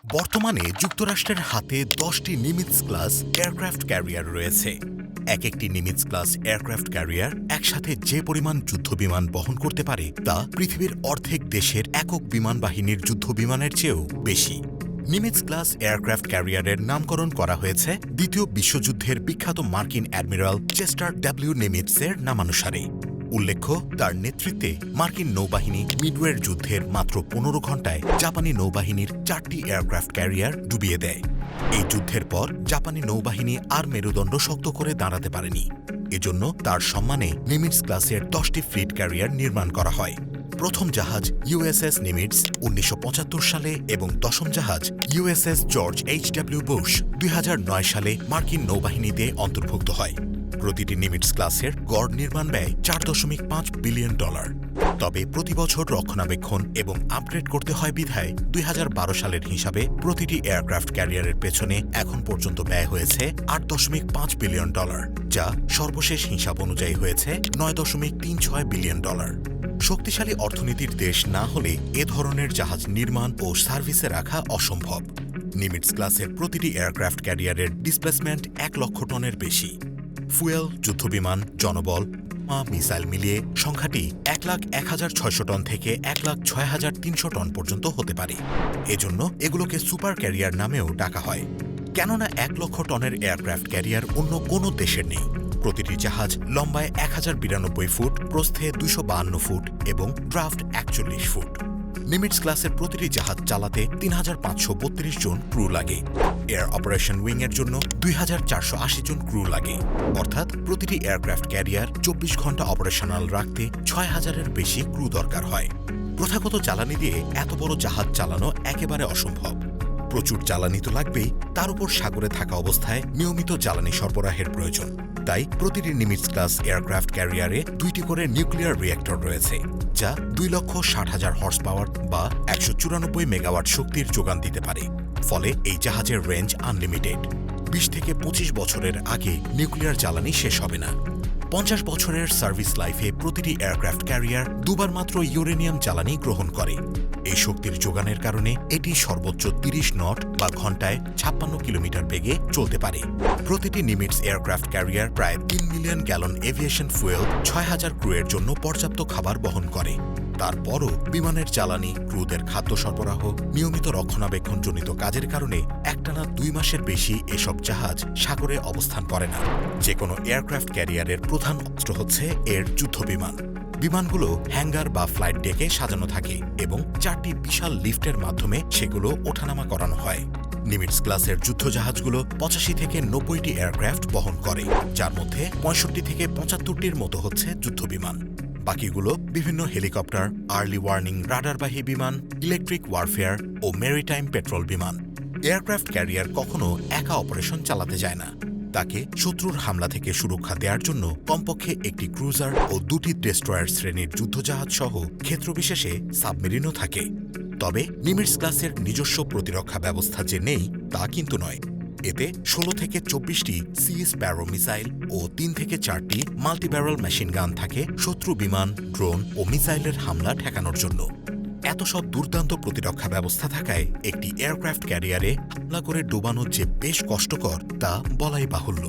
বর্তমানে যুক্তরাষ্ট্রের হাতে 10টি নিমিৎজ-ক্লাস এয়ারক্রাফট ক্যারিয়ার রয়েছে। একটি নিমিৎজ-ক্লাস এয়ারক্রাফট ক্যারিয়ার একসাথে যে পরিমাণ যুদ্ধবিমান বহন করতে পারে তা পৃথিবীর অর্ধেক দেশের একক বিমান বাহিনীর যুদ্ধবিমানের চেয়েও বেশি। নিমিৎজ-ক্লাস এয়ারক্রাফট ক্যারিয়ারের নামকরণ করা হয়েছে দ্বিতীয় বিশ্বযুদ্ধের বিখ্যাত মার্কিন অ্যাডমিরাল চেস্টার ডব্লিউ নিমিৎজের নামানুসারে। উল্লেখ্য, তার নেতৃত্বে মার্কিন নৌবাহিনী মিডওয়ের যুদ্ধের মাত্র 15 ঘণ্টায় জাপানি নৌবাহিনীর 4টি এয়ারক্রাফট ক্যারিয়ার ডুবিয়ে দেয়। এই যুদ্ধের পর জাপানি নৌবাহিনী আর মেরুদণ্ড শক্ত করে দাঁড়াতে পারেনি। এজন্য তার সম্মানে নিমিৎজ-ক্লাসের 10টি ফ্লিট ক্যারিয়ার নির্মাণ করা হয়। প্রথম জাহাজ ইউএসএস নিমিটজ 1975 সালে এবং দশম জাহাজ ইউএসএস জর্জ এইচ.ডব্লিউ. বুশ 2009 সালে মার্কিন নৌবাহিনীতে অন্তর্ভুক্ত হয়। প্রতিটি নিমিৎজ-ক্লাসের গড় নির্মাণ ব্যয় $4.5 বিলিয়ন। তবে প্রতি বছর রক্ষণাবেক্ষণ এবং আপগ্রেড করতে হয় বিধায় 2012 সালের হিসাবে প্রতিটি এয়ারক্রাফট ক্যারিয়ারের পেছনে এখন পর্যন্ত ব্যয় হয়েছে $8.5 বিলিয়ন, যা সর্বশেষ হিসাব অনুযায়ী হয়েছে $9.36 বিলিয়ন। শক্তিশালী অর্থনীতির দেশ না হলে এ ধরনের জাহাজ নির্মাণ ও সার্ভিসে রাখা অসম্ভব। নিমিৎজ-ক্লাসের প্রতিটি এয়ারক্রাফট ক্যারিয়ারের ডিসপ্লেসমেন্ট 1 লক্ষ টনের বেশি। ফুয়েল, যুদ্ধবিমান, জনবল, মিসাইল মিলিয়ে সংখ্যাটি 1,01,600 টন থেকে 1,06,300 টন পর্যন্ত হতে পারে। এজন্য এগুলোকে সুপার ক্যারিয়ার নামেও ডাকা হয়। কেননা 1 লক্ষ টনের এয়ারক্রাফট ক্যারিয়ার অন্য কোনো দেশের নেই। প্রতিটি জাহাজ লম্বায় 1092 ফুট, প্রস্থে 252 ফুট এবং ড্রাফট 41 ফুট। নিমিৎজ-ক্লাসের প্রতিটি জাহাজ চালাতে 3,532 জন ক্রু লাগে। এয়ার অপারেশন উইংয়ের জন্য 2,480 জন ক্রু লাগে। অর্থাৎ প্রতিটি এয়ারক্রাফট ক্যারিয়ার 24 ঘণ্টা অপারেশনাল রাখতে 6,000-এর বেশি ক্রু দরকার হয়। প্রথাগত জ্বালানি দিয়ে এত বড় জাহাজ চালানো একেবারে অসম্ভব। প্রচুর জ্বালানি তো লাগবেই, তার উপর সাগরে থাকা অবস্থায় নিয়মিত জ্বালানি সরবরাহের প্রয়োজন। তাই প্রতিটি নিমিৎজ-ক্লাস এয়ারক্রাফট ক্যারিয়ারে 2টি করে নিউক্লিয়ার রিঅ্যাক্টর রয়েছে, যা 2,60,000 হর্স পাওয়ার বা 194 মেগাওয়াট শক্তির যোগান দিতে পারে। ফলে এই জাহাজের রেঞ্জ আনলিমিটেড। 20 থেকে 25 বছরের আগে নিউক্লিয়ার জ্বালানি শেষ হবে না। 50 বছরের সার্ভিস লাইফে প্রতিটি এয়ারক্রাফট ক্যারিয়ার দুবার মাত্র ইউরেনিয়াম জ্বালানি গ্রহণ করে। এই শক্তির যোগানের কারণে এটি সর্বোচ্চ 30 নট বা ঘণ্টায় 56 কিলোমিটার বেগে চলতে পারে। প্রতিটি নিমিটজ এয়ারক্রাফট ক্যারিয়ার প্রায় 3 মিলিয়ন গ্যালন এভিয়েশন ফুয়েল, 6,000 ক্রুয়ের জন্য পর্যাপ্ত খাবার বহন করে। তারপরও বিমানের জ্বালানি, ক্রুদের খাদ্য সরবরাহ, নিয়মিত রক্ষণাবেক্ষণজনিত কাজের কারণে একটানা 2 মাসের বেশি এসব জাহাজ সাগরে অবস্থান করে না। যে কোনো এয়ারক্রাফট ক্যারিয়ারের প্রধান অস্ত্র হচ্ছে এর যুদ্ধবিমান। বিমানগুলো হ্যাঙ্গার বা ফ্লাইট ডেকে সাজানো থাকে এবং 4টি বিশাল লিফটের মাধ্যমে সেগুলো ওঠানামা করানো হয়। নিমিৎজ-ক্লাসের যুদ্ধজাহাজগুলো 85 থেকে 90টি এয়ারক্রাফট বহন করে, যার মধ্যে 65 থেকে 75টির মতো হচ্ছে যুদ্ধবিমান। বাকিগুলো বিভিন্ন হেলিকপ্টার, আর্লি ওয়ার্নিং রাডারবাহী বিমান, ইলেকট্রিক ওয়ারফেয়ার ও মেরিটাইম পেট্রোল বিমান। এয়ারক্রাফট ক্যারিয়ার কখনো একা অপারেশন চালাতে যায় না। তাকে শত্রুর হামলা থেকে সুরক্ষা দেওয়ার জন্য কমপক্ষে একটি ক্রুজার ও 2টি ডেস্ট্রয়ার শ্রেণীর যুদ্ধজাহাজ সহ ক্ষেত্রবিশেষে সাবমেরিনও থাকে। তবে নিমিৎজ-ক্লাসের নিজস্ব প্রতিরক্ষা ব্যবস্থা যে নেই তা কিন্তু নয়। এতে 16 থেকে 24টি সি স্প্যারো মিসাইল ও 3 থেকে 4টি মাল্টিব্যারেল মেশিন গান থাকে শত্রু বিমান, ড্রোন ও মিসাইলের হামলা ঠেকানোর জন্য। এত সব দুর্দান্ত প্রতিরক্ষা ব্যবস্থা থাকায় একটি এয়ারক্রাফট ক্যারিয়ারে হামলা করে ডোবানো যে বেশ কষ্টকর তা বলাই বাহুল্য।